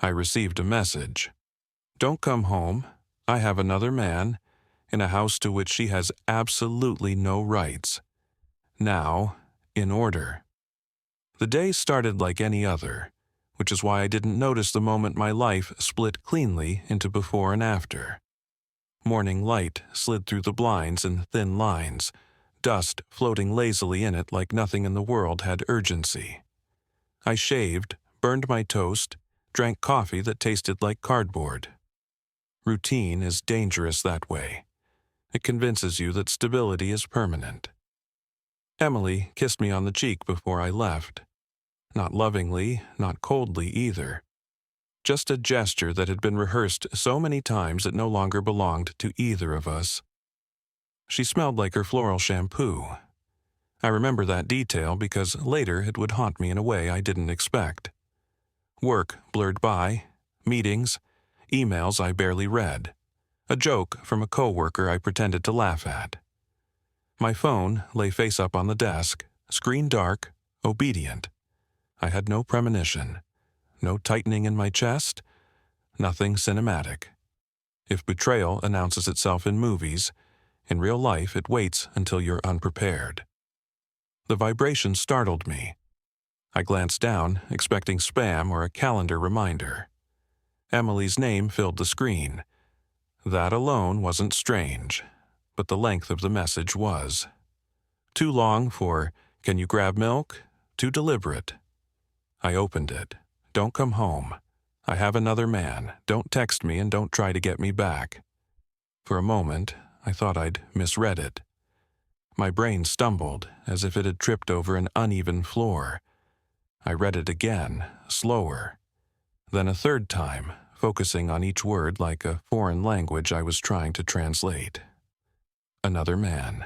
I received a message. Don't come home. I have another man in a house to which she has absolutely no rights. Now, in order. The day started like any other, which is why I didn't notice the moment my life split cleanly into before and after. Morning light slid through the blinds in thin lines, dust floating lazily in it like nothing in the world had urgency. I shaved, burned my toast, drank coffee that tasted like cardboard. Routine is dangerous that way. It convinces you that stability is permanent. Emily kissed me on the cheek before I left. Not lovingly, not coldly either. Just a gesture that had been rehearsed so many times it no longer belonged to either of us. She smelled like her floral shampoo. I remember that detail because later it would haunt me in a way I didn't expect. Work blurred by, meetings, emails I barely read, a joke from a coworker I pretended to laugh at. My phone lay face up on the desk, screen dark, obedient. I had no premonition, no tightening in my chest, nothing cinematic. If betrayal announces itself in movies, in real life it waits until you're unprepared. The vibration startled me. I glanced down, expecting spam or a calendar reminder. Emily's name filled the screen. That alone wasn't strange, but the length of the message was. Too long for, "Can you grab milk?" Too deliberate. I opened it. "Don't come home. I have another man. Don't text me and don't try to get me back." For a moment, I thought I'd misread it. My brain stumbled as if it had tripped over an uneven floor. I read it again, slower. Then a third time, focusing on each word like a foreign language I was trying to translate. Another man.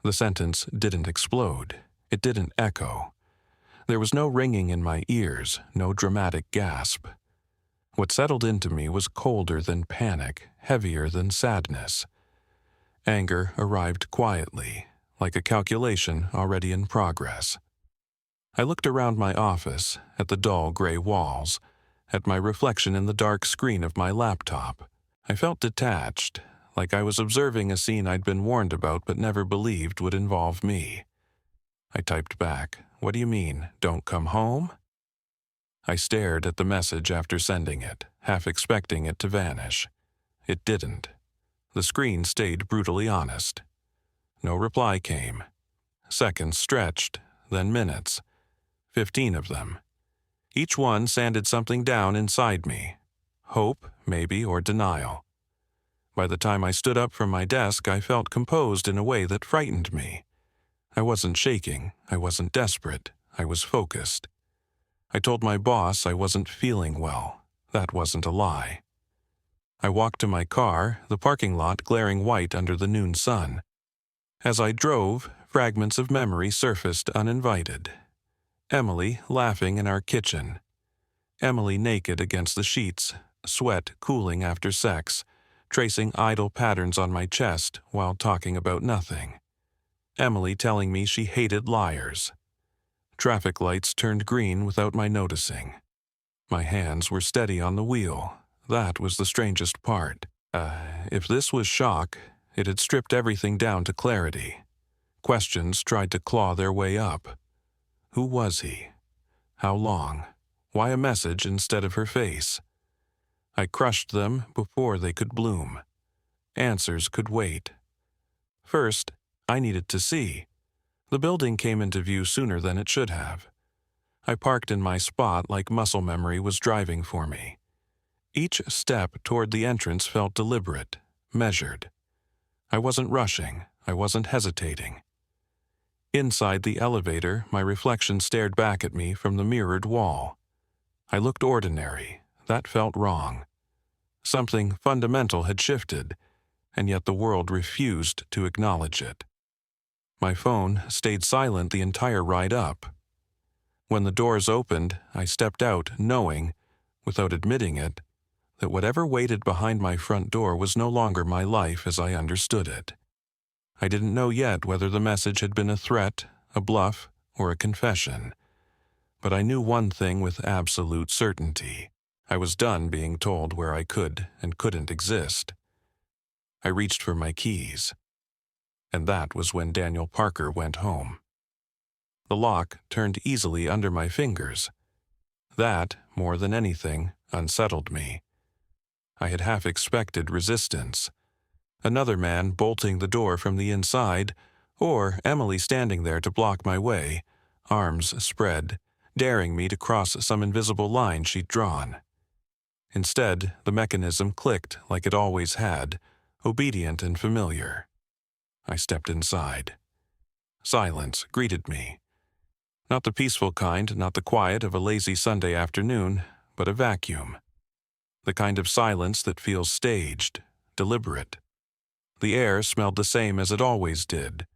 The sentence didn't explode. It didn't echo. There was no ringing in my ears, no dramatic gasp. What settled into me was colder than panic, heavier than sadness. Anger arrived quietly, like a calculation already in progress. I looked around my office, at the dull gray walls, at my reflection in the dark screen of my laptop. I felt detached, like I was observing a scene I'd been warned about but never believed would involve me. I typed back, "What do you mean, don't come home?" I stared at the message after sending it, half expecting it to vanish. It didn't. The screen stayed brutally honest. No reply came. Seconds stretched, then minutes. 15 of them. Each one sanded something down inside me. Hope, maybe, or denial. By the time I stood up from my desk, I felt composed in a way that frightened me. I wasn't shaking. I wasn't desperate. I was focused. I told my boss I wasn't feeling well. That wasn't a lie. I walked to my car, the parking lot glaring white under the noon sun. As I drove, fragments of memory surfaced uninvited. Emily laughing in our kitchen. Emily naked against the sheets, sweat cooling after sex, tracing idle patterns on my chest while talking about nothing. Emily telling me she hated liars. Traffic lights turned green without my noticing. My hands were steady on the wheel. That was the strangest part. If this was shock, it had stripped everything down to clarity. Questions tried to claw their way up. Who was he? How long? Why a message instead of her face? I crushed them before they could bloom. Answers could wait. First, I needed to see. The building came into view sooner than it should have. I parked in my spot like muscle memory was driving for me. Each step toward the entrance felt deliberate, measured. I wasn't rushing. I wasn't hesitating. Inside the elevator, my reflection stared back at me from the mirrored wall. I looked ordinary. That felt wrong. Something fundamental had shifted, and yet the world refused to acknowledge it. My phone stayed silent the entire ride up. When the doors opened, I stepped out knowing, without admitting it, that whatever waited behind my front door was no longer my life as I understood it. I didn't know yet whether the message had been a threat, a bluff, or a confession. But I knew one thing with absolute certainty. I was done being told where I could and couldn't exist. I reached for my keys, and that was when Daniel Parker went home. The lock turned easily under my fingers. That, more than anything, unsettled me. I had half expected resistance. Another man bolting the door from the inside, or Emily standing there to block my way, arms spread, daring me to cross some invisible line she'd drawn. Instead, the mechanism clicked like it always had, obedient and familiar. I stepped inside. Silence greeted me. Not the peaceful kind, not the quiet of a lazy Sunday afternoon, but a vacuum. The kind of silence that feels staged, deliberate. The air smelled the same as it always did.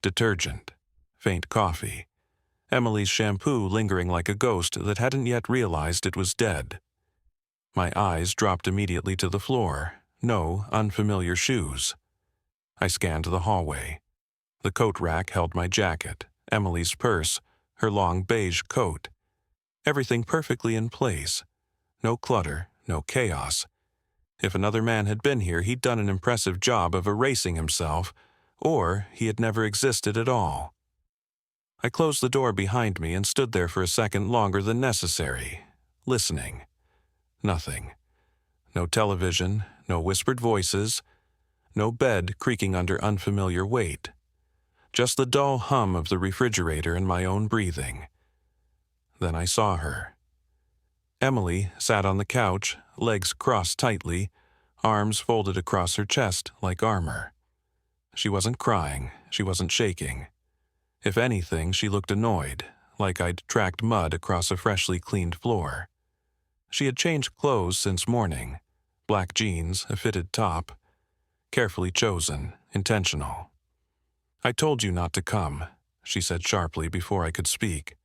Detergent, faint coffee, Emily's shampoo lingering like a ghost that hadn't yet realized it was dead. My eyes dropped immediately to the floor. No unfamiliar shoes. I scanned the hallway. The coat rack held my jacket, Emily's purse, her long beige coat. Everything perfectly in place. No clutter, no chaos. If another man had been here, he'd done an impressive job of erasing himself, or he had never existed at all. I closed the door behind me and stood there for a second longer than necessary, listening. Nothing. No television, no whispered voices, no bed creaking under unfamiliar weight. Just the dull hum of the refrigerator and my own breathing. Then I saw her. Emily sat on the couch, legs crossed tightly, arms folded across her chest like armor. She wasn't crying, she wasn't shaking. If anything, she looked annoyed, like I'd tracked mud across a freshly cleaned floor. She had changed clothes since morning. Black jeans, a fitted top. Carefully chosen, intentional. "I told you not to come," she said sharply before I could speak.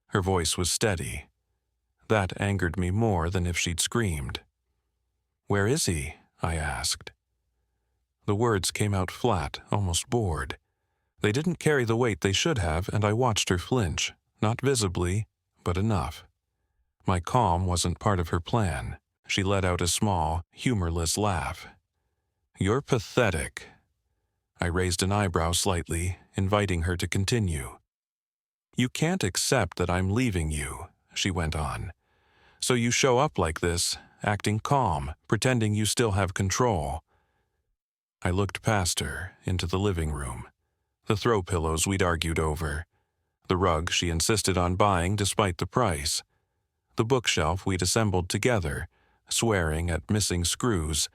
Her voice was steady. That angered me more than if she'd screamed. "Where is he?" I asked. The words came out flat, almost bored. They didn't carry the weight they should have, and I watched her flinch, not visibly, but enough. My calm wasn't part of her plan. She let out a small, humorless laugh. "You're pathetic." I raised an eyebrow slightly, inviting her to continue. "You can't accept that I'm leaving you," she went on. "So you show up like this, acting calm, pretending you still have control." I looked past her, into the living room. The throw pillows we'd argued over. The rug she insisted on buying despite the price. The bookshelf we'd assembled together, swearing at missing screws,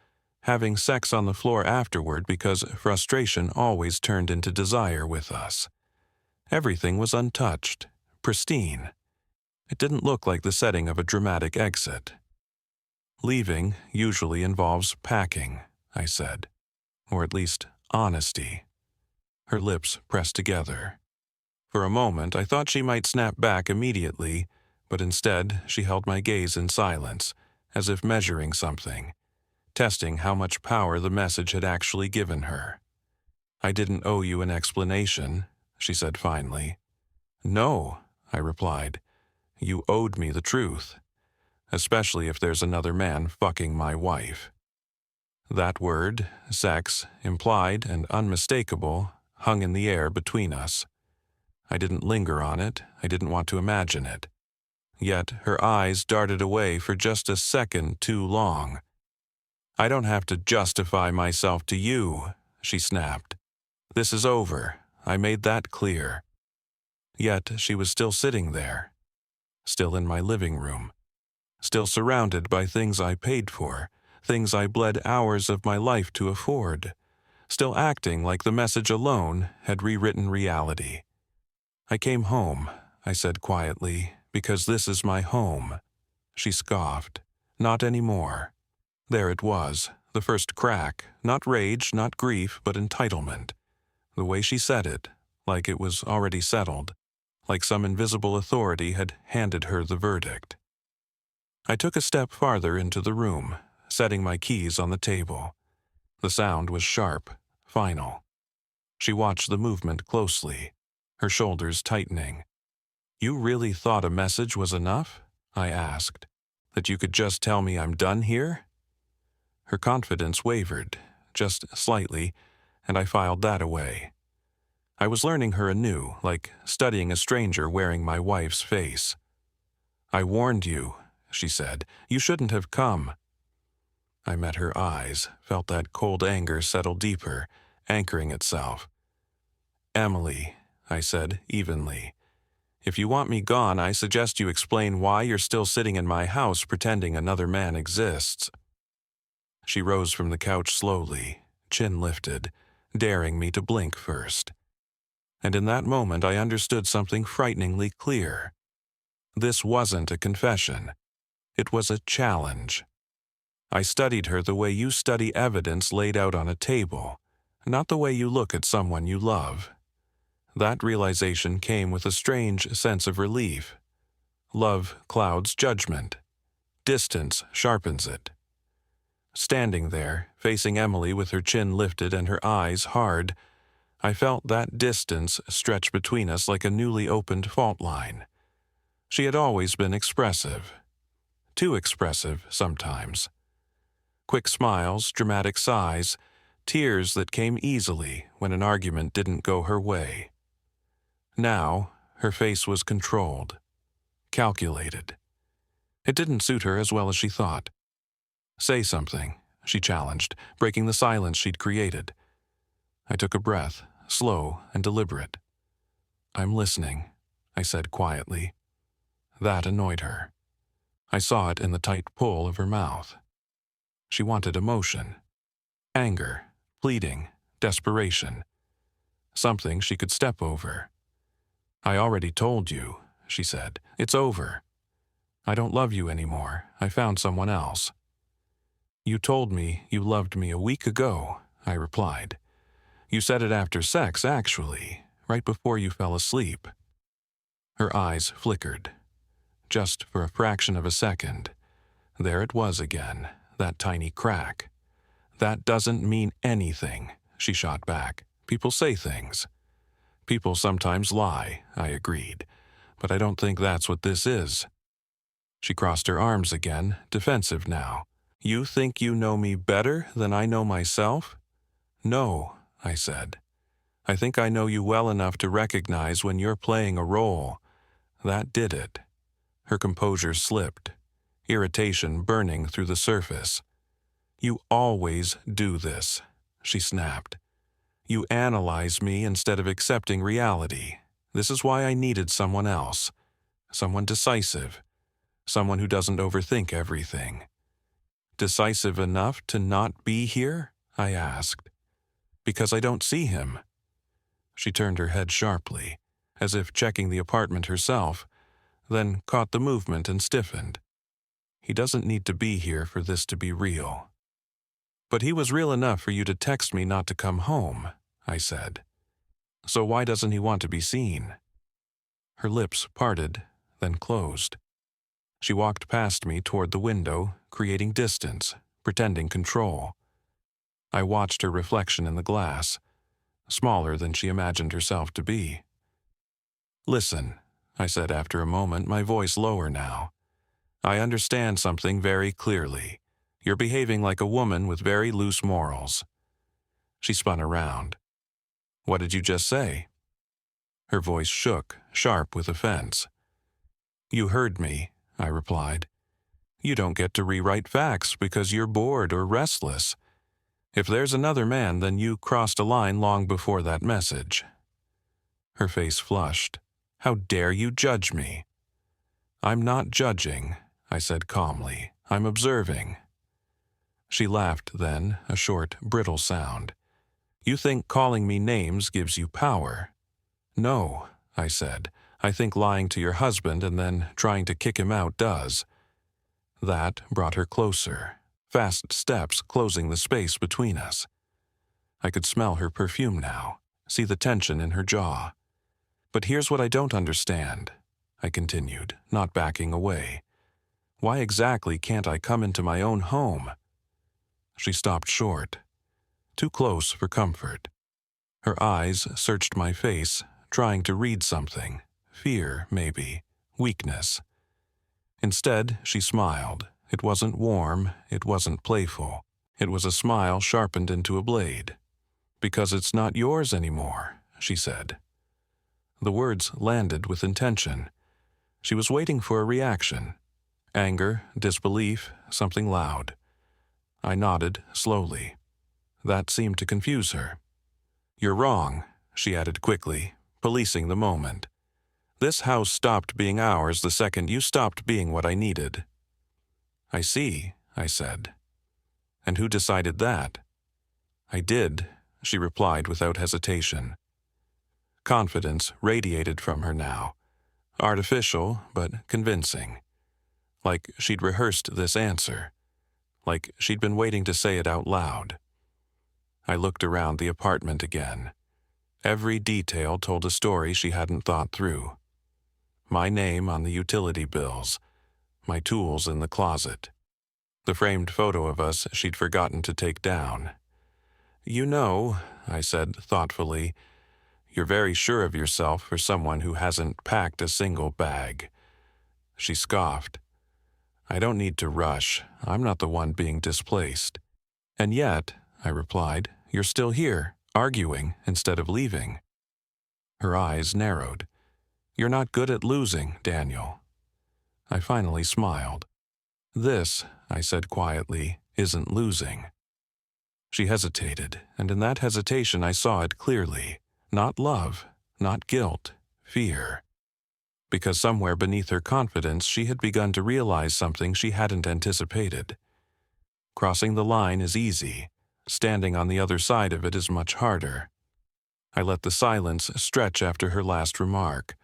having sex on the floor afterward because frustration always turned into desire with us. Everything was untouched, pristine. It didn't look like the setting of a dramatic exit. "Leaving usually involves packing," I said. "Or at least honesty." Her lips pressed together. For a moment I thought she might snap back immediately, but instead she held my gaze in silence, as if measuring something, testing how much power the message had actually given her. "I didn't owe you an explanation," she said finally. "No," I replied. "You owed me the truth, especially if there's another man fucking my wife." That word, sex, implied and unmistakable, hung in the air between us. I didn't linger on it, I didn't want to imagine it. Yet her eyes darted away for just a second too long. "I don't have to justify myself to you," she snapped. "This is over. I made that clear." Yet she was still sitting there. Still in my living room. Still surrounded by things I paid for, things I bled hours of my life to afford. Still acting like the message alone had rewritten reality. "I came home," I said quietly, "because this is my home." She scoffed. "Not anymore." There it was, the first crack, not rage, not grief, but entitlement. The way she said it, like it was already settled, like some invisible authority had handed her the verdict. I took a step farther into the room, setting my keys on the table. The sound was sharp, final. She watched the movement closely, her shoulders tightening. "You really thought a message was enough?" I asked. That you could just tell me I'm done here? Her confidence wavered, just slightly, and I filed that away. I was learning her anew, like studying a stranger wearing my wife's face. I warned you, she said. You shouldn't have come. I met her eyes, felt that cold anger settle deeper, anchoring itself. Emily, I said evenly, if you want me gone, I suggest you explain why you're still sitting in my house pretending another man exists. She rose from the couch slowly, chin lifted, daring me to blink first. And in that moment I understood something frighteningly clear. This wasn't a confession. It was a challenge. I studied her the way you study evidence laid out on a table, not the way you look at someone you love. That realization came with a strange sense of relief. Love clouds judgment. Distance sharpens it. Standing there, facing Emily with her chin lifted and her eyes hard, I felt that distance stretch between us like a newly opened fault line. She had always been expressive. Too expressive, sometimes. Quick smiles, dramatic sighs, tears that came easily when an argument didn't go her way. Now, her face was controlled, calculated. It didn't suit her as well as she thought. Say something, she challenged, breaking the silence she'd created. I took a breath, slow and deliberate. I'm listening, I said quietly. That annoyed her. I saw it in the tight pull of her mouth. She wanted emotion. Anger, pleading, desperation. Something she could step over. I already told you, she said. It's over. I don't love you anymore. I found someone else. You told me you loved me a week ago, I replied. You said it after sex, actually, right before you fell asleep. Her eyes flickered. Just for a fraction of a second. There it was again, that tiny crack. That doesn't mean anything, she shot back. People say things. People sometimes lie, I agreed, but I don't think that's what this is. She crossed her arms again, defensive now. You think you know me better than I know myself? No, I said. I think I know you well enough to recognize when you're playing a role. That did it. Her composure slipped, irritation burning through the surface. You always do this, she snapped. You analyze me instead of accepting reality. This is why I needed someone else. Someone decisive. Someone who doesn't overthink everything. Decisive enough to not be here? I asked. Because I don't see him. She turned her head sharply, as if checking the apartment herself, then caught the movement and stiffened. He doesn't need to be here for this to be real. But he was real enough for you to text me not to come home, I said. So why doesn't he want to be seen? Her lips parted, then closed. She walked past me toward the window, creating distance, pretending control. I watched her reflection in the glass, smaller than she imagined herself to be. Listen, I said after a moment, my voice lower now. I understand something very clearly. You're behaving like a woman with very loose morals. She spun around. What did you just say? Her voice shook, sharp with offense. You heard me, I replied. You don't get to rewrite facts because you're bored or restless. If there's another man, then you crossed a line long before that message. Her face flushed. How dare you judge me? I'm not judging, I said calmly. I'm observing. She laughed then, a short, brittle sound. You think calling me names gives you power? No, I said. I think lying to your husband and then trying to kick him out does. That brought her closer, fast steps closing the space between us. I could smell her perfume now, see the tension in her jaw. But here's what I don't understand, I continued, not backing away. Why exactly can't I come into my own home? She stopped short, too close for comfort. Her eyes searched my face, trying to read something. Fear, maybe. Weakness. Instead, she smiled. It wasn't warm, it wasn't playful. It was a smile sharpened into a blade. "Because it's not yours anymore," she said. The words landed with intention. She was waiting for a reaction. Anger, disbelief, something loud. I nodded slowly. That seemed to confuse her. "You're wrong," she added quickly, policing the moment. "This house stopped being ours the second you stopped being what I needed." "I see," I said. "And who decided that?" "I did," she replied without hesitation. Confidence radiated from her now. Artificial, but convincing. Like she'd rehearsed this answer. Like she'd been waiting to say it out loud. I looked around the apartment again. Every detail told a story she hadn't thought through. My name on the utility bills. My tools in the closet. The framed photo of us she'd forgotten to take down. "You know," I said thoughtfully, "you're very sure of yourself for someone who hasn't packed a single bag." She scoffed. "I don't need to rush. I'm not the one being displaced." "And yet," I replied, "you're still here, arguing instead of leaving." Her eyes narrowed. "You're not good at losing, Daniel." I finally smiled. "This," I said quietly, "isn't losing." She hesitated, and in that hesitation I saw it clearly. Not love, not guilt, fear. Because somewhere beneath her confidence she had begun to realize something she hadn't anticipated. Crossing the line is easy. Standing on the other side of it is much harder. I let the silence stretch after her last remark,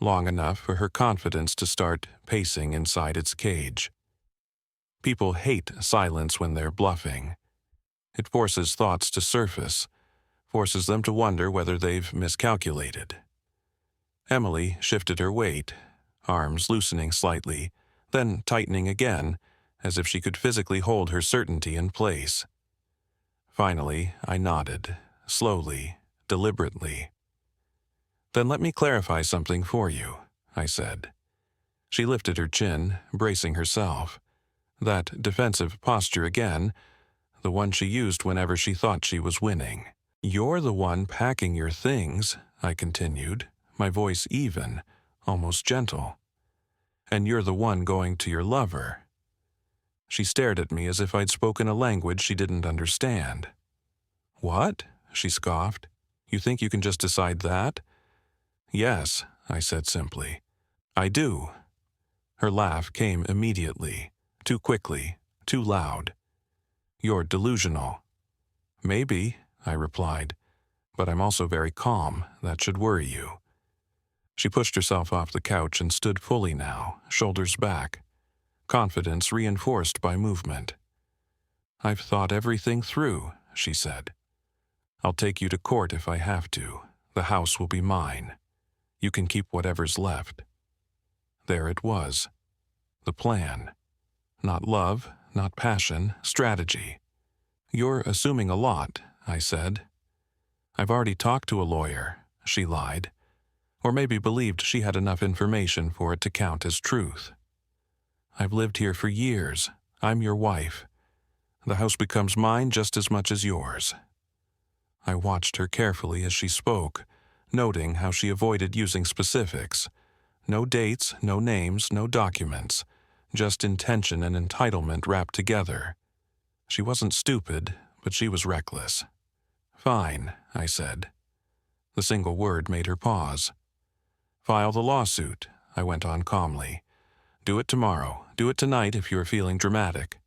long enough for her confidence to start pacing inside its cage. People hate silence when they're bluffing. It forces thoughts to surface, forces them to wonder whether they've miscalculated. Emily shifted her weight, arms loosening slightly, then tightening again, as if she could physically hold her certainty in place. Finally, I nodded, slowly, deliberately. "Then let me clarify something for you," I said. She lifted her chin, bracing herself. That defensive posture again, the one she used whenever she thought she was winning. "You're the one packing your things," I continued, my voice even, almost gentle. "And you're the one going to your lover." She stared at me as if I'd spoken a language she didn't understand. "What?" she scoffed. "You think you can just decide that?" "Yes," I said simply. "I do." Her laugh came immediately, too quickly, too loud. "You're delusional." "Maybe," I replied, "but I'm also very calm. That should worry you." She pushed herself off the couch and stood fully now, shoulders back. Confidence reinforced by movement. "I've thought everything through," she said. "I'll take you to court if I have to. The house will be mine. You can keep whatever's left." There it was. The plan. Not love, not passion, strategy. "You're assuming a lot," I said. "I've already talked to a lawyer," she lied. Or maybe believed she had enough information for it to count as truth. "I've lived here for years. I'm your wife. The house becomes mine just as much as yours." I watched her carefully as she spoke, noting how she avoided using specifics. No dates, no names, no documents. Just intention and entitlement wrapped together. She wasn't stupid, but she was reckless. "Fine," I said. The single word made her pause. "File the lawsuit," I went on calmly. "Do it tomorrow. Do it tonight if you're feeling dramatic."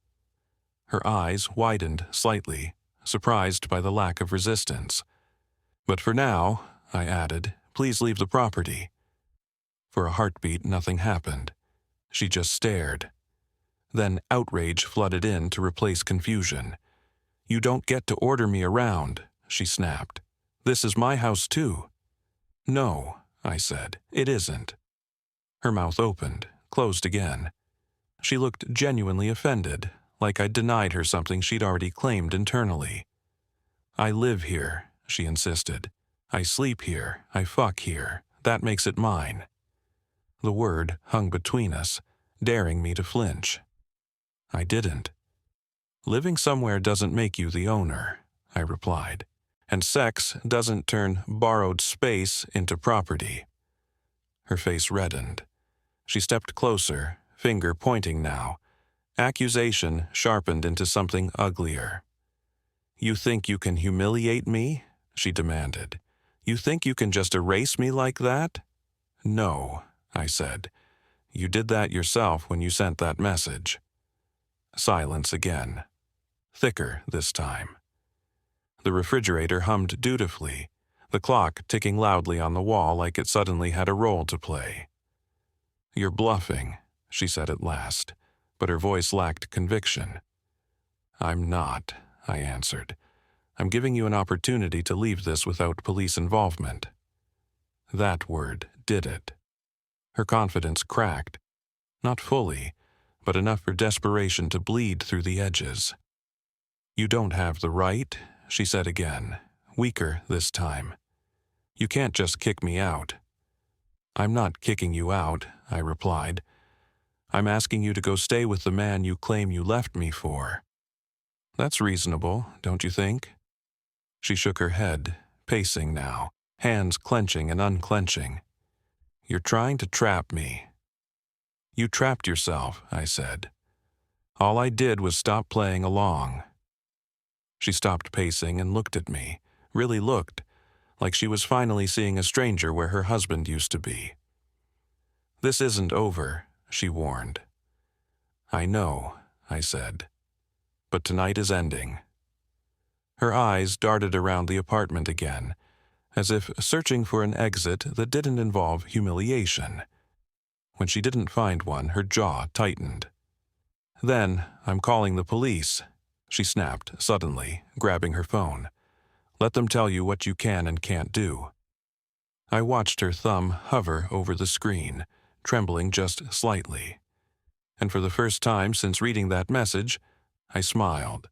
Her eyes widened slightly, surprised by the lack of resistance. "But for now," I added, "please leave the property." For a heartbeat, nothing happened. She just stared. Then outrage flooded in to replace confusion. "You don't get to order me around," she snapped. "This is my house too." "No," I said, "it isn't." Her mouth opened, closed again. She looked genuinely offended, like I'd denied her something she'd already claimed internally. "I live here," she insisted. "I sleep here, I fuck here. That makes it mine." The word hung between us, daring me to flinch. I didn't. Living somewhere doesn't make you the owner, I replied, and sex doesn't turn borrowed space into property. Her face reddened. She stepped closer, finger pointing now, accusation sharpened into something uglier. You think you can humiliate me? She demanded. You think you can just erase me like that? No, I said. You did that yourself when you sent that message. Silence again. Thicker this time. The refrigerator hummed dutifully, the clock ticking loudly on the wall like it suddenly had a role to play. You're bluffing, she said at last, but her voice lacked conviction. I'm not, I answered. I'm giving you an opportunity to leave this without police involvement. That word did it. Her confidence cracked. Not fully, but enough for desperation to bleed through the edges. You don't have the right, she said again, weaker this time. You can't just kick me out. I'm not kicking you out, I replied. I'm asking you to go stay with the man you claim you left me for. That's reasonable, don't you think? She shook her head, pacing now, hands clenching and unclenching. You're trying to trap me. You trapped yourself, I said. All I did was stop playing along. She stopped pacing and looked at me, really looked, like she was finally seeing a stranger where her husband used to be. This isn't over, she warned. I know, I said, but tonight is ending. Her eyes darted around the apartment again, as if searching for an exit that didn't involve humiliation. When she didn't find one, her jaw tightened. Then, I'm calling the police, she snapped suddenly, grabbing her phone. Let them tell you what you can and can't do. I watched her thumb hover over the screen, trembling just slightly. And for the first time since reading that message, I smiled.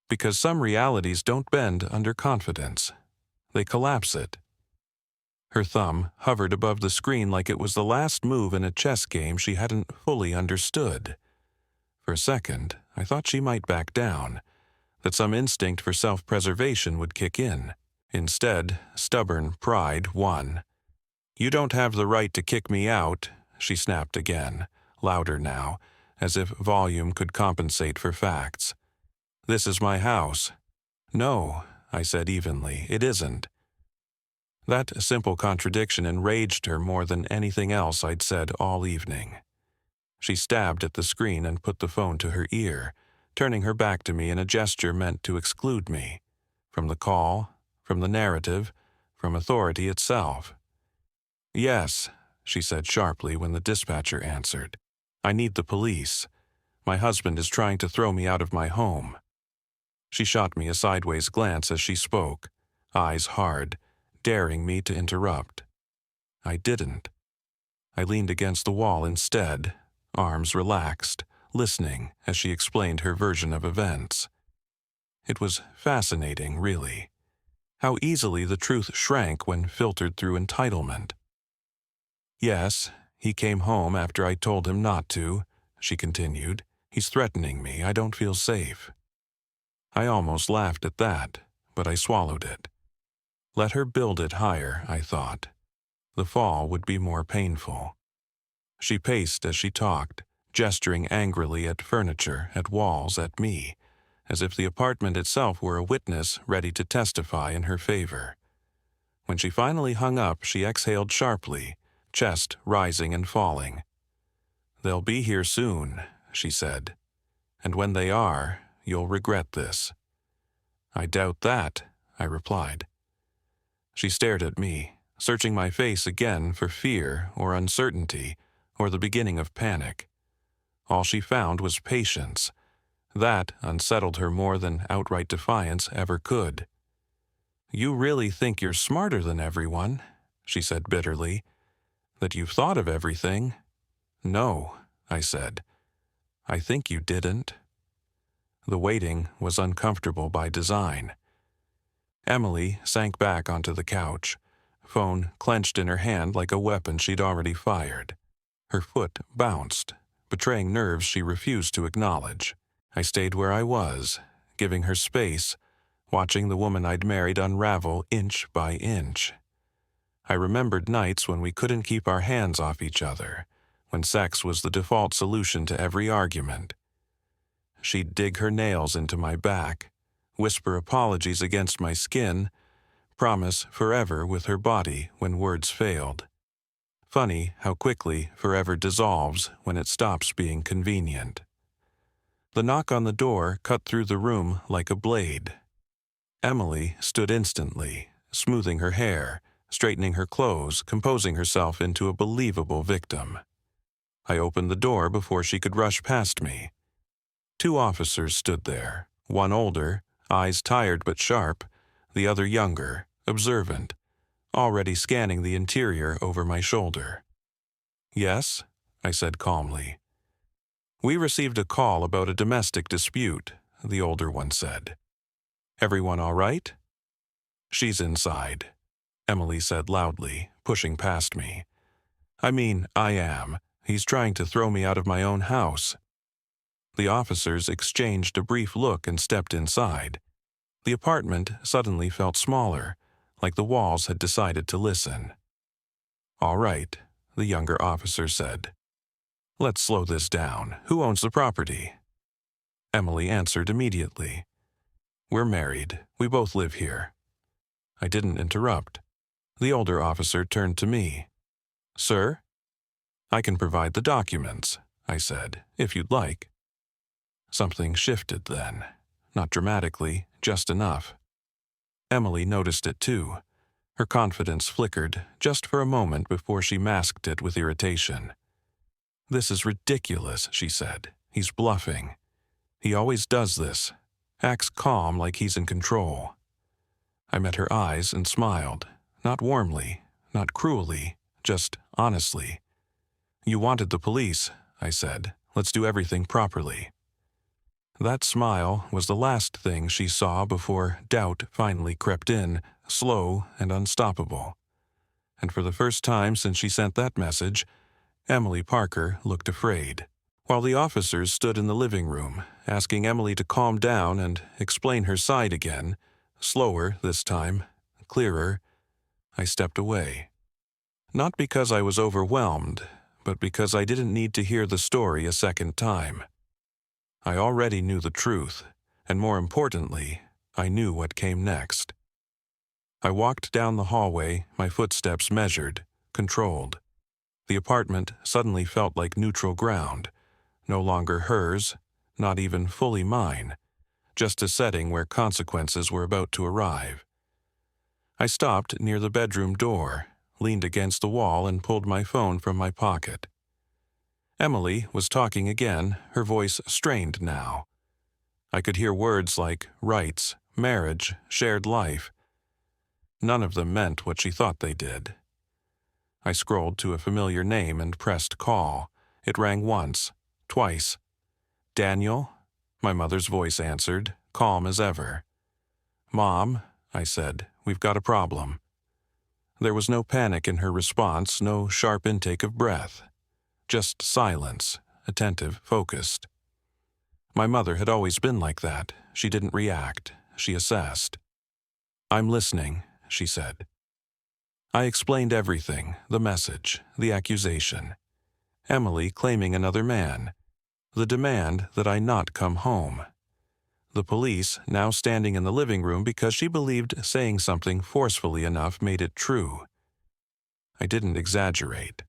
Because some realities don't bend under confidence. They collapse it. Her thumb hovered above the screen like it was the last move in a chess game she hadn't fully understood. For a second, I thought she might back down, that some instinct for self-preservation would kick in. Instead, stubborn pride won. You don't have the right to kick me out, she snapped again, louder now, as if volume could compensate for facts. This is my house. No, I said evenly, it isn't. That simple contradiction enraged her more than anything else I'd said all evening. She stabbed at the screen and put the phone to her ear, turning her back to me in a gesture meant to exclude me. From the call, from the narrative, from authority itself. Yes, she said sharply when the dispatcher answered. I need the police. My husband is trying to throw me out of my home. She shot me a sideways glance as she spoke, eyes hard, daring me to interrupt. I didn't. I leaned against the wall instead, arms relaxed, listening as she explained her version of events. It was fascinating, really. How easily the truth shrank when filtered through entitlement. Yes, he came home after I told him not to, she continued. He's threatening me. I don't feel safe. I almost laughed at that, but I swallowed it. Let her build it higher, I thought. The fall would be more painful. She paced as she talked, gesturing angrily at furniture, at walls, at me, as if the apartment itself were a witness ready to testify in her favor. When she finally hung up, she exhaled sharply, chest rising and falling. They'll be here soon, she said. And when they are, you'll regret this. I doubt that, I replied. She stared at me, searching my face again for fear or uncertainty or the beginning of panic. All she found was patience. That unsettled her more than outright defiance ever could. You really think you're smarter than everyone, she said bitterly. That you've thought of everything. No, I said. I think you didn't. The waiting was uncomfortable by design. Emily sank back onto the couch, phone clenched in her hand like a weapon she'd already fired. Her foot bounced, betraying nerves she refused to acknowledge. I stayed where I was, giving her space, watching the woman I'd married unravel inch by inch. I remembered nights when we couldn't keep our hands off each other, when sex was the default solution to every argument. She'd dig her nails into my back, whisper apologies against my skin, promise forever with her body when words failed. Funny how quickly forever dissolves when it stops being convenient. The knock on the door cut through the room like a blade. Emily stood instantly, smoothing her hair, straightening her clothes, composing herself into a believable victim. I opened the door before she could rush past me. 2 officers stood there, one older, eyes tired but sharp, the other younger, observant, already scanning the interior over my shoulder. "Yes," I said calmly. "We received a call about a domestic dispute," the older one said. "Everyone all right?" "She's inside," Emily said loudly, pushing past me. "I mean, I am. He's trying to throw me out of my own house." The officers exchanged a brief look and stepped inside. The apartment suddenly felt smaller, like the walls had decided to listen. "All right," the younger officer said. "Let's slow this down. Who owns the property?" Emily answered immediately. "We're married. We both live here." I didn't interrupt. The older officer turned to me. "Sir?" "I can provide the documents," I said, "if you'd like." Something shifted then. Not dramatically, just enough. Emily noticed it too. Her confidence flickered just for a moment before she masked it with irritation. "This is ridiculous," she said. "He's bluffing. He always does this. Acts calm like he's in control." I met her eyes and smiled, not warmly, not cruelly, just honestly. "You wanted the police," I said. "Let's do everything properly." That smile was the last thing she saw before doubt finally crept in, slow and unstoppable. And for the first time since she sent that message, Emily Parker looked afraid. While the officers stood in the living room, asking Emily to calm down and explain her side again, slower this time, clearer, I stepped away. Not because I was overwhelmed, but because I didn't need to hear the story a second time. I already knew the truth, and more importantly, I knew what came next. I walked down the hallway, my footsteps measured, controlled. The apartment suddenly felt like neutral ground, no longer hers, not even fully mine, just a setting where consequences were about to arrive. I stopped near the bedroom door, leaned against the wall and pulled my phone from my pocket. Emily was talking again, her voice strained now. I could hear words like rights, marriage, shared life. None of them meant what she thought they did. I scrolled to a familiar name and pressed call. It rang once, twice. "Daniel?" My mother's voice answered, calm as ever. "Mom," I said, "we've got a problem." There was no panic in her response, no sharp intake of breath. Just silence, attentive, focused. My mother had always been like that. She didn't react. She assessed. "I'm listening," she said. I explained everything, the message, the accusation. Emily claiming another man. The demand that I not come home. The police now standing in the living room because she believed saying something forcefully enough made it true. I didn't exaggerate.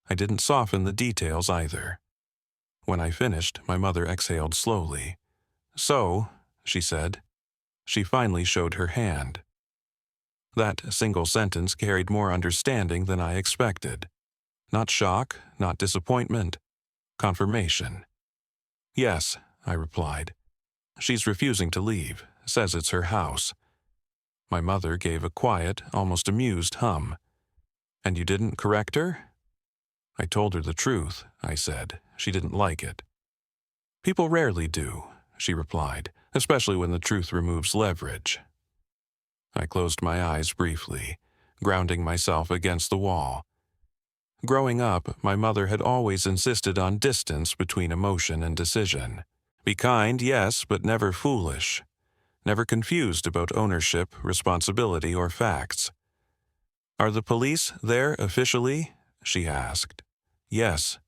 I didn't soften the details either. When I finished, my mother exhaled slowly. "So," she said. She finally showed her hand. That single sentence carried more understanding than I expected. Not shock, not disappointment. Confirmation. "Yes," I replied. "She's refusing to leave, says it's her house." My mother gave a quiet, almost amused hum. "And you didn't correct her?" "I told her the truth," I said. She didn't like it. "People rarely do," she replied, "especially when the truth removes leverage." I closed my eyes briefly, grounding myself against the wall. Growing up, my mother had always insisted on distance between emotion and decision. Be kind, yes, but never foolish. Never confused about ownership, responsibility, or facts. "Are the police there officially?" she asked. "Yes."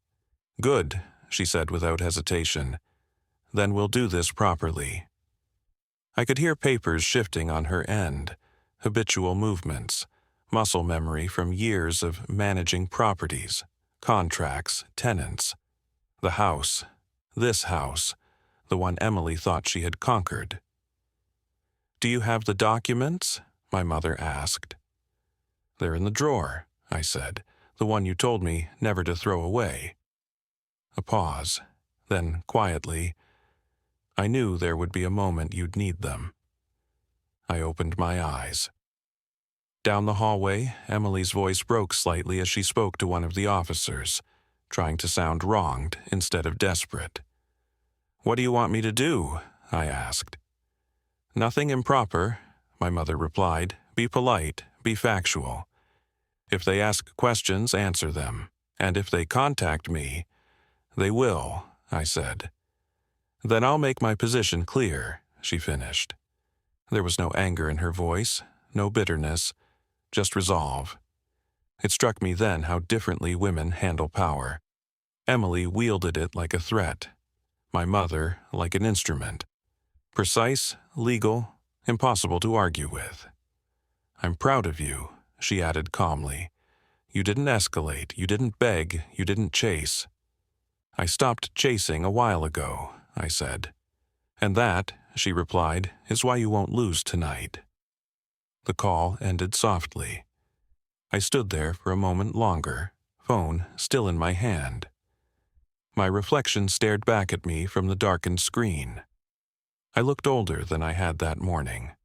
"Good," she said without hesitation. "Then we'll do this properly." I could hear papers shifting on her end, habitual movements, muscle memory from years of managing properties, contracts, tenants. The house, this house, the one Emily thought she had conquered. "Do you have the documents?" my mother asked. "They're in the drawer," I said, "the one you told me never to throw away." A pause, then quietly, "I knew there would be a moment you'd need them." I opened my eyes. Down the hallway, Emily's voice broke slightly as she spoke to one of the officers, trying to sound wronged instead of desperate. "What do you want me to do?" I asked. "Nothing improper," my mother replied. "Be polite, be factual. If they ask questions, answer them. And if they contact me—" "They will," I said. "Then I'll make my position clear," she finished. There was no anger in her voice, no bitterness, just resolve. It struck me then how differently women handle power. Emily wielded it like a threat, my mother like an instrument. Precise, legal, impossible to argue with. "I'm proud of you," she added calmly. "You didn't escalate, you didn't beg, you didn't chase." "I stopped chasing a while ago," I said. "And that," she replied, "is why you won't lose tonight." The call ended softly. I stood there for a moment longer, phone still in my hand. My reflection stared back at me from the darkened screen. I looked older than I had that morning.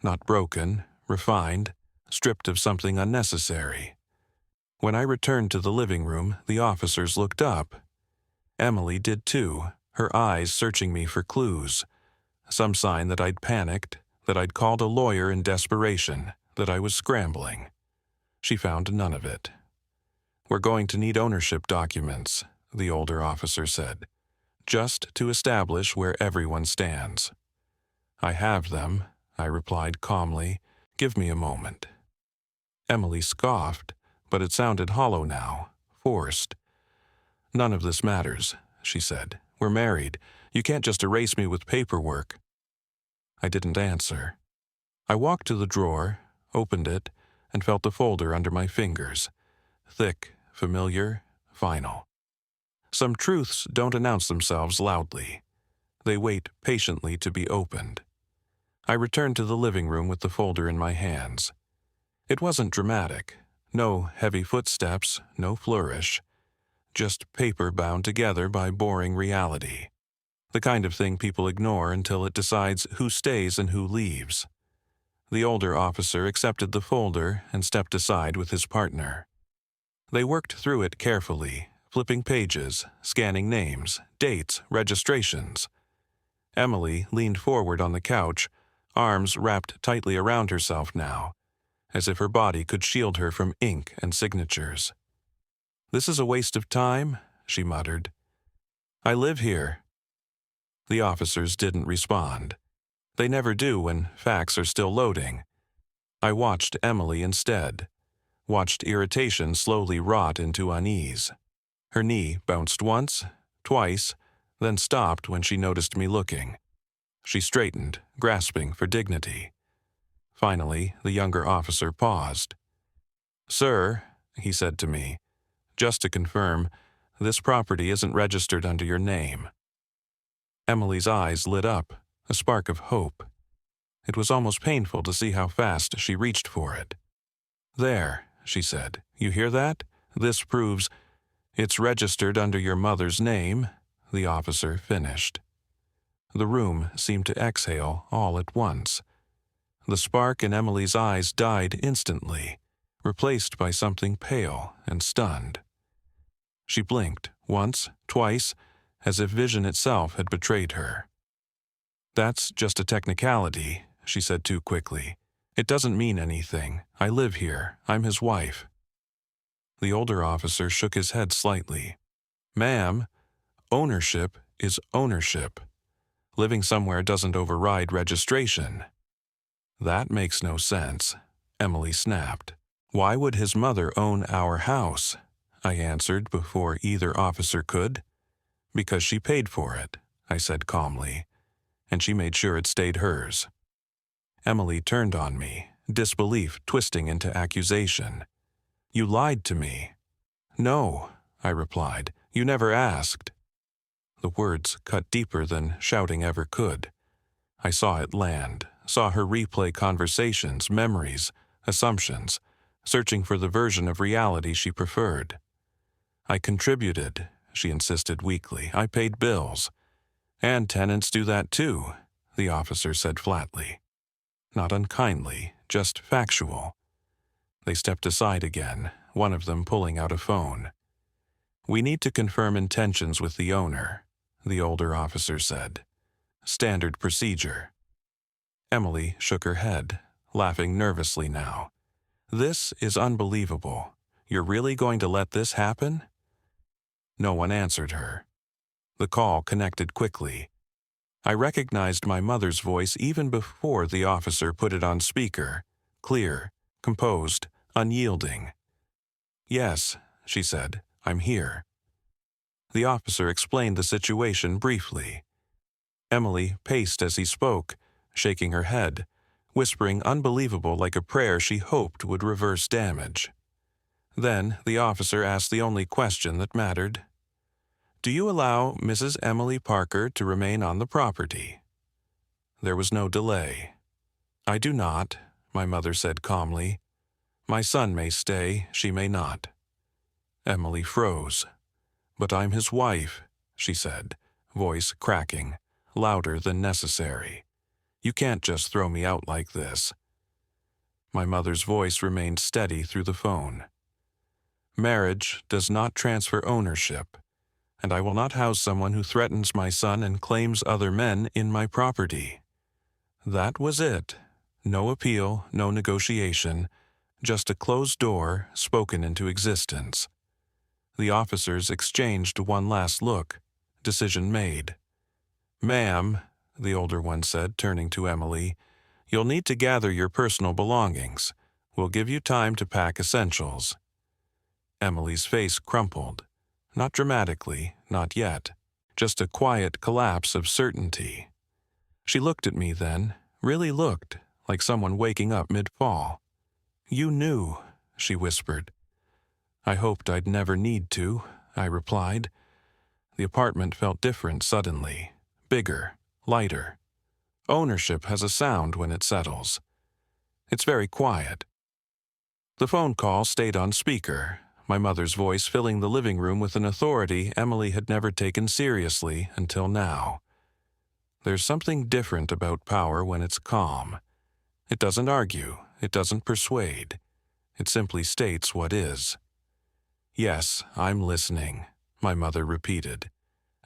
Not broken, refined, stripped of something unnecessary. When I returned to the living room, the officers looked up. Emily did too, her eyes searching me for clues. Some sign that I'd panicked, that I'd called a lawyer in desperation, that I was scrambling. She found none of it. "We're going to need ownership documents," the older officer said, "just to establish where everyone stands." "I have them," I replied calmly. "Give me a moment." Emily scoffed, but it sounded hollow now, forced. "None of this matters," she said. "We're married. You can't just erase me with paperwork." I didn't answer. I walked to the drawer, opened it, and felt the folder under my fingers. Thick, familiar, final. Some truths don't announce themselves loudly. They wait patiently to be opened. I returned to the living room with the folder in my hands. It wasn't dramatic. No heavy footsteps, no flourish. Just paper bound together by boring reality. The kind of thing people ignore until it decides who stays and who leaves. The older officer accepted the folder and stepped aside with his partner. They worked through it carefully, flipping pages, scanning names, dates, registrations. Emily leaned forward on the couch, arms wrapped tightly around herself now, as if her body could shield her from ink and signatures. "This is a waste of time," she muttered. "I live here." The officers didn't respond. They never do when facts are still loading. I watched Emily instead, watched irritation slowly rot into unease. Her knee bounced once, twice, then stopped when she noticed me looking. She straightened, grasping for dignity. Finally, the younger officer paused. "Sir," he said to me, "just to confirm, this property isn't registered under your name." Emily's eyes lit up, a spark of hope. It was almost painful to see how fast she reached for it. "There," she said. "You hear that? This proves—" "It's registered under your mother's name," the officer finished. The room seemed to exhale all at once. The spark in Emily's eyes died instantly, replaced by something pale and stunned. She blinked once, twice, as if vision itself had betrayed her. "That's just a technicality," she said too quickly. "It doesn't mean anything. I live here. I'm his wife." The older officer shook his head slightly. Ma'am, ownership is ownership. Living somewhere doesn't override registration. That makes no sense, Emily snapped. Why would his mother own our house? I answered before either officer could. Because she paid for it, I said calmly, and she made sure it stayed hers. Emily turned on me, disbelief twisting into accusation. You lied to me. No, I replied. You never asked. The words cut deeper than shouting ever could. I saw it land, saw her replay conversations, memories, assumptions, searching for the version of reality she preferred. I contributed, she insisted weakly. I paid bills. And tenants do that too, the officer said flatly. Not unkindly, just factual. They stepped aside again, one of them pulling out a phone. We need to confirm intentions with the owner, the older officer said. Standard procedure. Emily shook her head, laughing nervously now. This is unbelievable. You're really going to let this happen? No one answered her. The call connected quickly. I recognized my mother's voice even before the officer put it on speaker, clear, composed, unyielding. Yes, she said, I'm here. The officer explained the situation briefly. Emily paced as he spoke, shaking her head, whispering unbelievable like a prayer she hoped would reverse damage. Then the officer asked the only question that mattered. Do you allow Mrs. Emily Parker to remain on the property? There was no delay. I do not, my mother said calmly. My son may stay, she may not. Emily froze. But I'm his wife, she said, voice cracking, louder than necessary. You can't just throw me out like this. My mother's voice remained steady through the phone. Marriage does not transfer ownership, and I will not house someone who threatens my son and claims other men in my property. That was it. No appeal, no negotiation, just a closed door spoken into existence. The officers exchanged one last look. Decision made. Ma'am, the older one said, turning to Emily, you'll need to gather your personal belongings. We'll give you time to pack essentials. Emily's face crumpled. Not dramatically, not yet. Just a quiet collapse of certainty. She looked at me then, really looked, like someone waking up mid-fall. You knew, she whispered. I hoped I'd never need to, I replied. The apartment felt different suddenly, bigger, lighter. Ownership has a sound when it settles. It's very quiet. The phone call stayed on speaker, my mother's voice filling the living room with an authority Emily had never taken seriously until now. There's something different about power when it's calm. It doesn't argue, it doesn't persuade. It simply states what is. Yes, I'm listening, my mother repeated,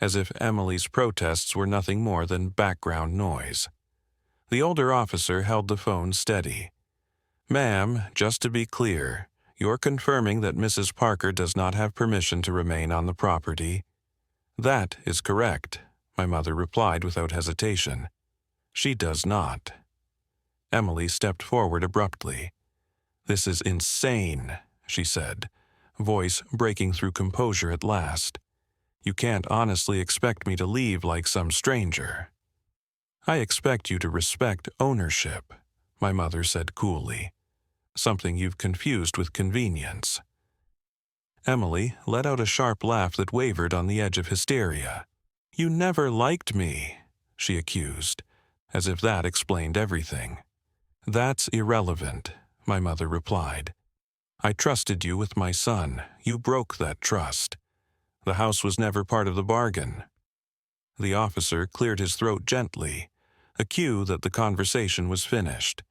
as if Emily's protests were nothing more than background noise. The older officer held the phone steady. Ma'am, just to be clear, you're confirming that Mrs. Parker does not have permission to remain on the property? That is correct, my mother replied without hesitation. She does not. Emily stepped forward abruptly. This is insane, she said, voice breaking through composure at last. You can't honestly expect me to leave like some stranger. I expect you to respect ownership, my mother said coolly. Something you've confused with convenience. Emily let out a sharp laugh that wavered on the edge of hysteria. You never liked me, she accused, as if that explained everything. That's irrelevant, my mother replied. I trusted you with my son. You broke that trust. The house was never part of the bargain. The officer cleared his throat gently, a cue that the conversation was finished.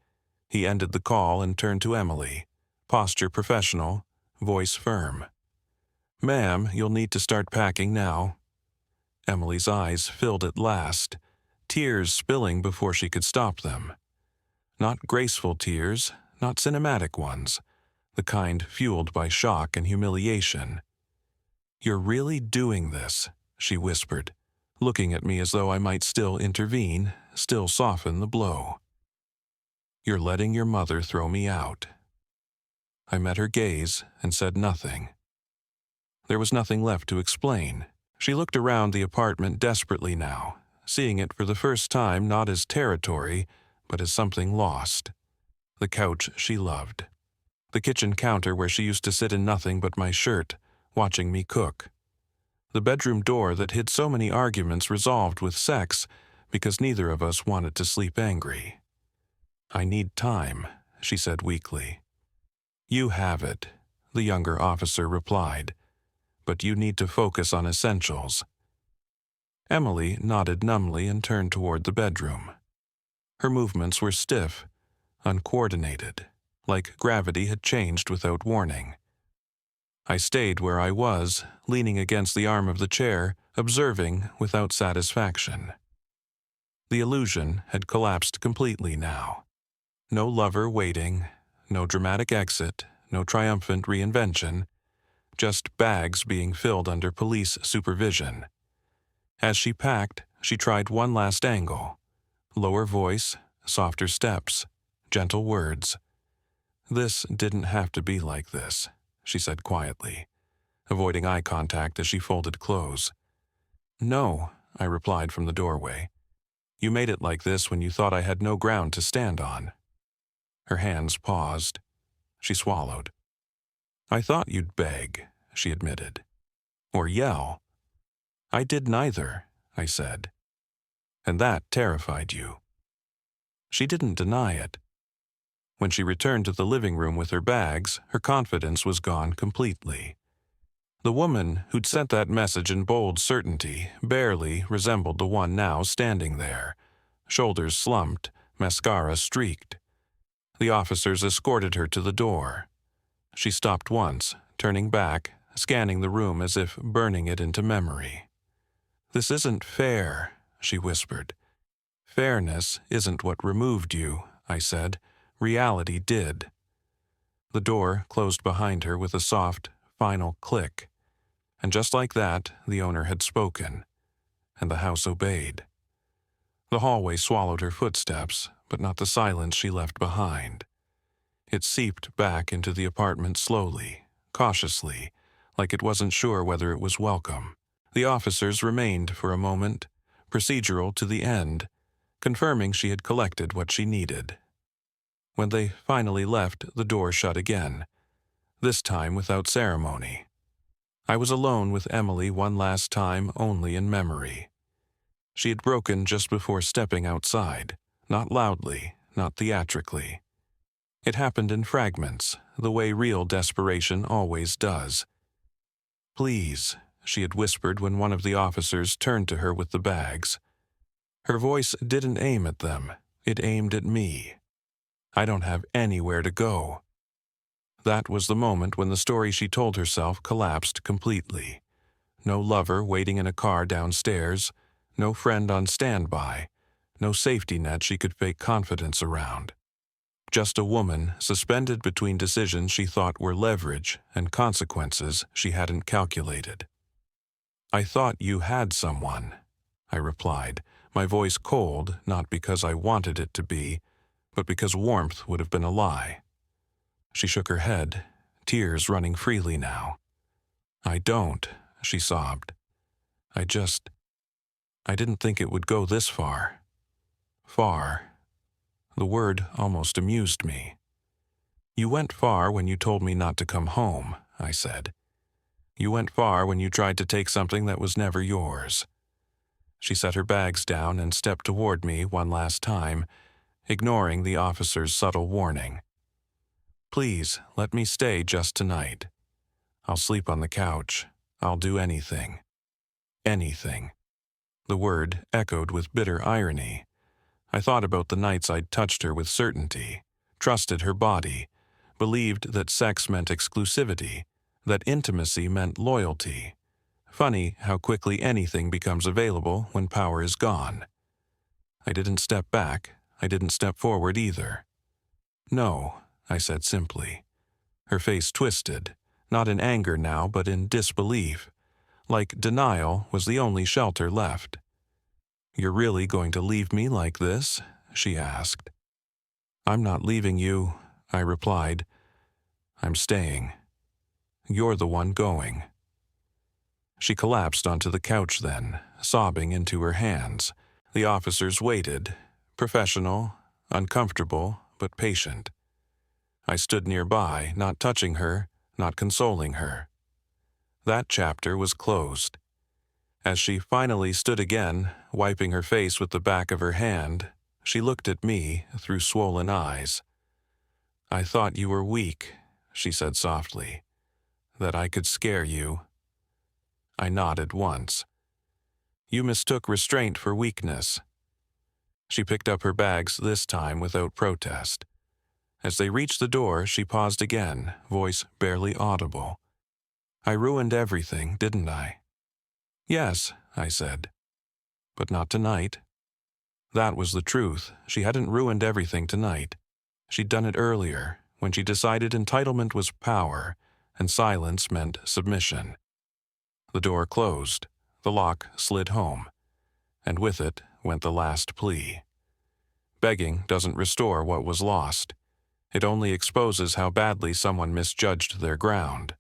He ended the call and turned to Emily, posture professional, voice firm. Ma'am, you'll need to start packing now. Emily's eyes filled at last, tears spilling before she could stop them. Not graceful tears, not cinematic ones. the kind fueled by shock and humiliation. "You're really doing this," she whispered, looking at me as though I might still intervene, still soften the blow. "You're letting your mother throw me out." I met her gaze and said nothing. There was nothing left to explain. She looked around the apartment desperately now, seeing it for the first time not as territory, but as something lost. The couch she loved. The kitchen counter where she used to sit in nothing but my shirt, watching me cook. The bedroom door that hid so many arguments resolved with sex because neither of us wanted to sleep angry. "I need time," she said weakly. "You have it," the younger officer replied, "but you need to focus on essentials." Emily nodded numbly and turned toward the bedroom. Her movements were stiff, uncoordinated, like gravity had changed without warning. I stayed where I was, leaning against the arm of the chair, observing without satisfaction. The illusion had collapsed completely now. No lover waiting, no dramatic exit, no triumphant reinvention, just bags being filled under police supervision. As she packed, she tried one last angle. Lower voice, softer steps, gentle words. "This didn't have to be like this," she said quietly, avoiding eye contact as she folded clothes. "No," I replied from the doorway. "You made it like this when you thought I had no ground to stand on." Her hands paused. She swallowed. "I thought you'd beg," she admitted. "Or yell." "I did neither," I said. "And that terrified you." She didn't deny it. When she returned to the living room with her bags, her confidence was gone completely. The woman who'd sent that message in bold certainty barely resembled the one now standing there, shoulders slumped, mascara streaked. The officers escorted her to the door. She stopped once, turning back, scanning the room as if burning it into memory. "This isn't fair," she whispered. "Fairness isn't what removed you," I said. "Reality did." The door closed behind her with a soft, final click. And just like that, the owner had spoken, and the house obeyed. The hallway swallowed her footsteps, but not the silence she left behind. It seeped back into the apartment slowly, cautiously, like it wasn't sure whether it was welcome. The officers remained for a moment, procedural to the end, confirming she had collected what she needed. When they finally left, the door shut again, this time without ceremony. I was alone with Emily one last time only in memory. She had broken just before stepping outside, not loudly, not theatrically. It happened in fragments, the way real desperation always does. "Please," she had whispered when one of the officers turned to her with the bags. Her voice didn't aim at them, it aimed at me. "I don't have anywhere to go." That was the moment when the story she told herself collapsed completely. No lover waiting in a car downstairs, no friend on standby, no safety net she could fake confidence around. Just a woman suspended between decisions she thought were leverage and consequences she hadn't calculated. "I thought you had someone," I replied, my voice cold not because I wanted it to be, but because warmth would have been a lie. She shook her head, tears running freely now. "I don't," she sobbed. I didn't think it would go this far." Far. The word almost amused me. "You went far when you told me not to come home," I said. "You went far when you tried to take something that was never yours." She set her bags down and stepped toward me one last time, ignoring the officer's subtle warning. "Please, let me stay just tonight. I'll sleep on the couch. I'll do anything." Anything. The word echoed with bitter irony. I thought about the nights I'd touched her with certainty, trusted her body, believed that sex meant exclusivity, that intimacy meant loyalty. Funny how quickly anything becomes available when power is gone. I didn't step back. I didn't step forward either. "No," I said simply. Her face twisted, not in anger now but in disbelief, like denial was the only shelter left. "You're really going to leave me like this?" she asked. "I'm not leaving you," I replied. "I'm staying. You're the one going." She collapsed onto the couch then, sobbing into her hands. The officers waited, professional, uncomfortable, but patient. I stood nearby, not touching her, not consoling her. That chapter was closed. As she finally stood again, wiping her face with the back of her hand, she looked at me through swollen eyes. "I thought you were weak," she said softly, "that I could scare you." I nodded once. "You mistook restraint for weakness." She picked up her bags this time without protest. As they reached the door, she paused again, voice barely audible. "I ruined everything, didn't I?" "Yes," I said. "But not tonight." That was the truth. She hadn't ruined everything tonight. She'd done it earlier, when she decided entitlement was power, and silence meant submission. The door closed, the lock slid home, and with it went the last plea. Begging doesn't restore what was lost. It only exposes how badly someone misjudged their ground.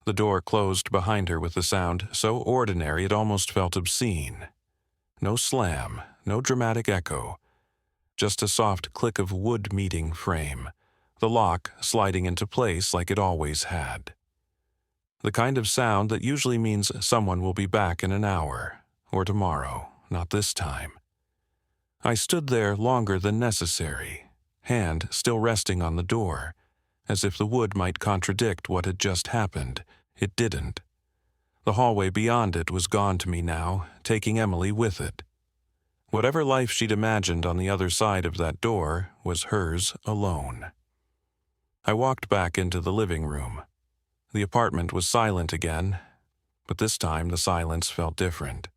The door closed behind her with a sound so ordinary it almost felt obscene. No slam, no dramatic echo, just a soft click of wood meeting frame, the lock sliding into place like it always had. The kind of sound that usually means someone will be back in an hour, or tomorrow, not this time. I stood there longer than necessary, hand still resting on the door, as if the wood might contradict what had just happened. It didn't. The hallway beyond it was gone to me now, taking Emily with it. Whatever life she'd imagined on the other side of that door was hers alone. I walked back into the living room. The apartment was silent again, but this time the silence felt different.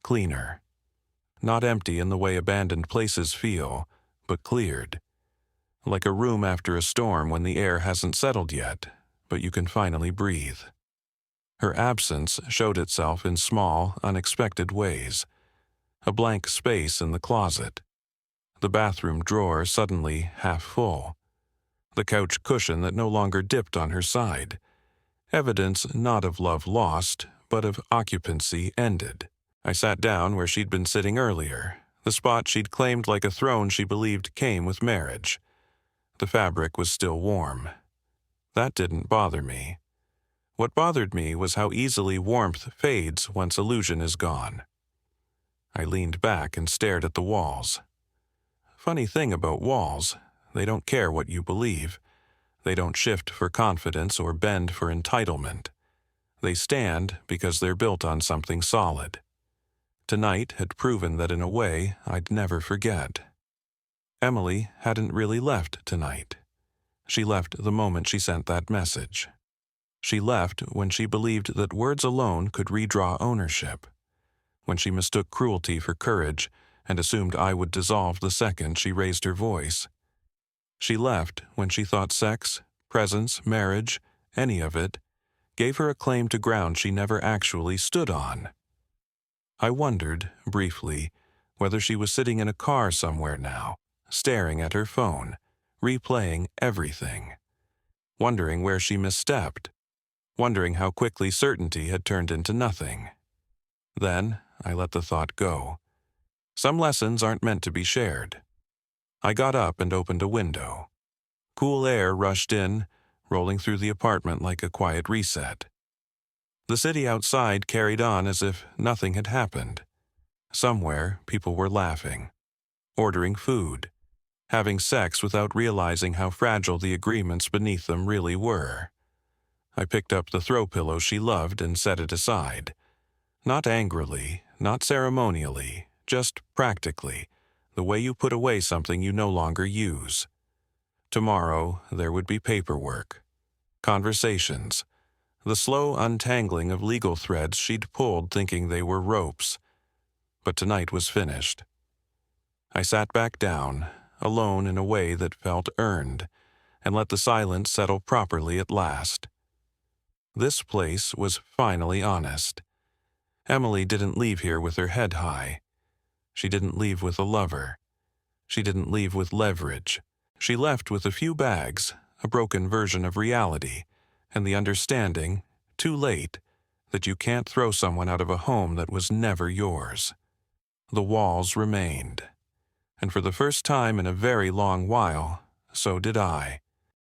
Cleaner. Not empty in the way abandoned places feel, but cleared. Like a room after a storm when the air hasn't settled yet, but you can finally breathe. Her absence showed itself in small, unexpected ways. A blank space in the closet. The bathroom drawer suddenly half full. The couch cushion that no longer dipped on her side. Evidence not of love lost, but of occupancy ended. I sat down where she'd been sitting earlier, the spot she'd claimed like a throne she believed came with marriage. The fabric was still warm. That didn't bother me. What bothered me was how easily warmth fades once illusion is gone. I leaned back and stared at the walls. Funny thing about walls, they don't care what you believe. They don't shift for confidence or bend for entitlement. They stand because they're built on something solid. Tonight had proven that in a way I'd never forget. Emily hadn't really left tonight. She left the moment she sent that message. She left when she believed that words alone could redraw ownership. When she mistook cruelty for courage and assumed I would dissolve the second she raised her voice. She left when she thought sex, presence, marriage, any of it, gave her a claim to ground she never actually stood on. I wondered, briefly, whether she was sitting in a car somewhere now, staring at her phone, replaying everything. Wondering where she misstepped. Wondering how quickly certainty had turned into nothing. Then I let the thought go. Some lessons aren't meant to be shared. I got up and opened a window. Cool air rushed in, rolling through the apartment like a quiet reset. The city outside carried on as if nothing had happened. Somewhere, people were laughing, ordering food, having sex without realizing how fragile the agreements beneath them really were. I picked up the throw pillow she loved and set it aside. Not angrily, not ceremonially, just practically, the way you put away something you no longer use. Tomorrow, there would be paperwork, conversations, the slow untangling of legal threads she'd pulled thinking they were ropes. But tonight was finished. I sat back down, alone in a way that felt earned, and let the silence settle properly at last. This place was finally honest. Emily didn't leave here with her head high. She didn't leave with a lover. She didn't leave with leverage. She left with a few bags, a broken version of reality, and the understanding, too late, that you can't throw someone out of a home that was never yours. The walls remained. And for the first time in a very long while, so did I.